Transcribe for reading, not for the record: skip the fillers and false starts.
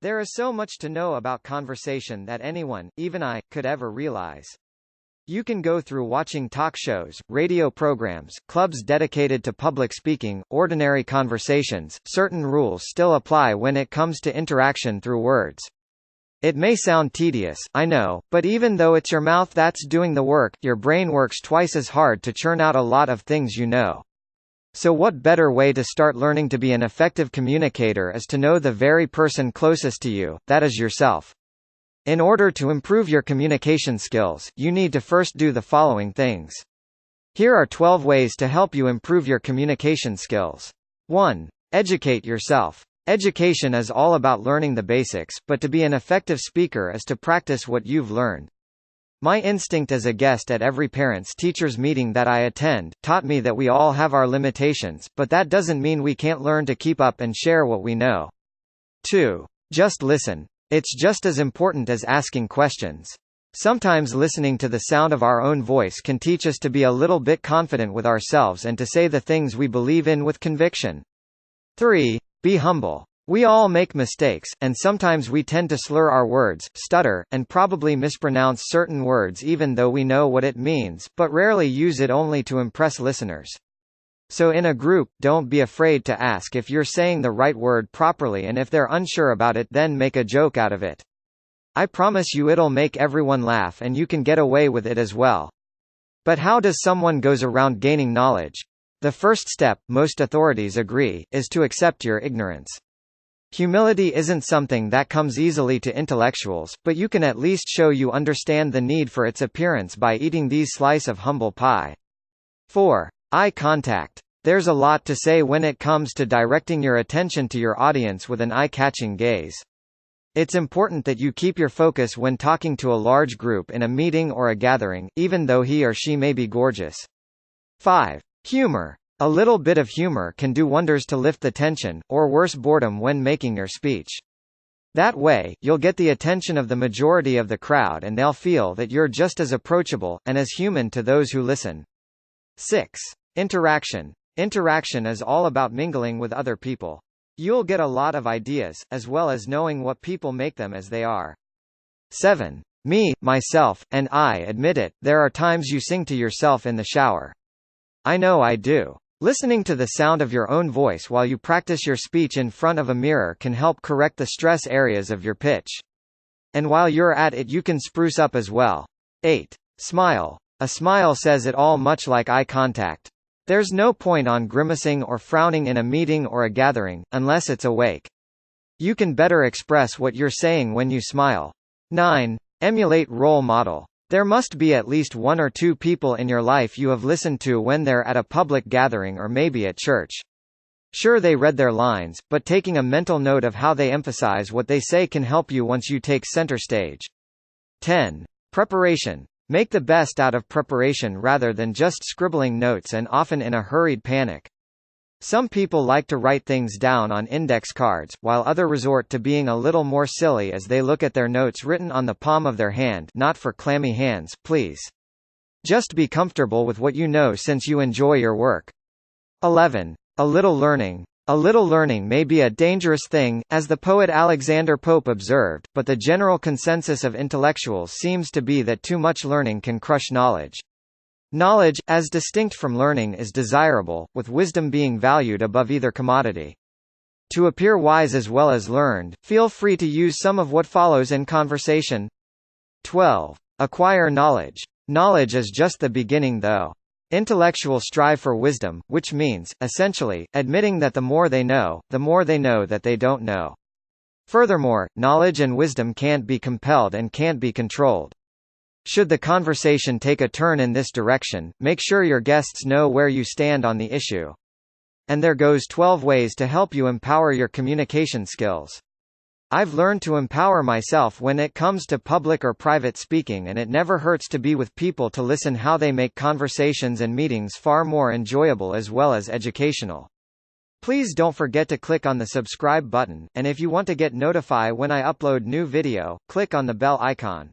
There is so much to know about conversation that anyone, even I, could ever realize. You can go through watching talk shows, radio programs, clubs dedicated to public speaking, ordinary conversations. Certain rules still apply when it comes to interaction through words. It may sound tedious, I know, but even though it's your mouth that's doing the work, your brain works twice as hard to churn out a lot of things you know. So what better way to start learning to be an effective communicator is to know the very person closest to you, that is yourself. In order to improve your communication skills, you need to first do the following things. Here are 12 ways to help you improve your communication skills. 1. Educate yourself. Education is all about learning the basics, but to be an effective speaker is to practice what you've learned. My instinct as a guest at every parents-teachers meeting that I attend, taught me that we all have our limitations, but that doesn't mean we can't learn to keep up and share what we know. 2. Just listen. It's just as important as asking questions. Sometimes listening to the sound of our own voice can teach us to be a little bit confident with ourselves and to say the things we believe in with conviction. 3. Be humble. We all make mistakes, and sometimes we tend to slur our words, stutter, and probably mispronounce certain words even though we know what it means, but rarely use it only to impress listeners. So in a group, don't be afraid to ask if you're saying the right word properly, and if they're unsure about it, then make a joke out of it. I promise you it'll make everyone laugh and you can get away with it as well. But how does someone goes around gaining knowledge? The first step, most authorities agree, is to accept your ignorance. Humility isn't something that comes easily to intellectuals, but you can at least show you understand the need for its appearance by eating these slice of humble pie. 4. Eye contact. There's a lot to say when it comes to directing your attention to your audience with an eye-catching gaze. It's important that you keep your focus when talking to a large group in a meeting or a gathering, even though he or she may be gorgeous. 5. Humor. A little bit of humor can do wonders to lift the tension, or worse, boredom when making your speech. That way, you'll get the attention of the majority of the crowd and they'll feel that you're just as approachable, and as human to those who listen. 6. Interaction. Interaction is all about mingling with other people. You'll get a lot of ideas, as well as knowing what people make them as they are. 7. Me, myself, and I admit it, there are times you sing to yourself in the shower. I know I do. Listening to the sound of your own voice while you practice your speech in front of a mirror can help correct the stress areas of your pitch. And while you're at it, you can spruce up as well. 8. Smile. A smile says it all, much like eye contact. There's no point on grimacing or frowning in a meeting or a gathering, unless it's awake. You can better express what you're saying when you smile. 9. Emulate role model. There must be at least 1 or 2 people in your life you have listened to when they're at a public gathering or maybe at church. Sure, they read their lines, but taking a mental note of how they emphasize what they say can help you once you take center stage. 10. Preparation. Make the best out of preparation rather than just scribbling notes, and often in a hurried panic. Some people like to write things down on index cards, while others resort to being a little more silly as they look at their notes written on the palm of their hand. Not for clammy hands, please. Just be comfortable with what you know since you enjoy your work. 11. A little learning. A little learning may be a dangerous thing, as the poet Alexander Pope observed, but the general consensus of intellectuals seems to be that too much learning can crush knowledge. Knowledge, as distinct from learning, is desirable, with wisdom being valued above either commodity. To appear wise as well as learned, feel free to use some of what follows in conversation. 12. Acquire knowledge. Knowledge is just the beginning though. Intellectuals strive for wisdom, which means, essentially, admitting that the more they know that they don't know. Furthermore, knowledge and wisdom can't be compelled and can't be controlled. Should the conversation take a turn in this direction, make sure your guests know where you stand on the issue. And there goes 12 ways to help you empower your communication skills. I've learned to empower myself when it comes to public or private speaking, and it never hurts to be with people to listen how they make conversations and meetings far more enjoyable as well as educational. Please don't forget to click on the subscribe button, and if you want to get notified when I upload new video, click on the bell icon.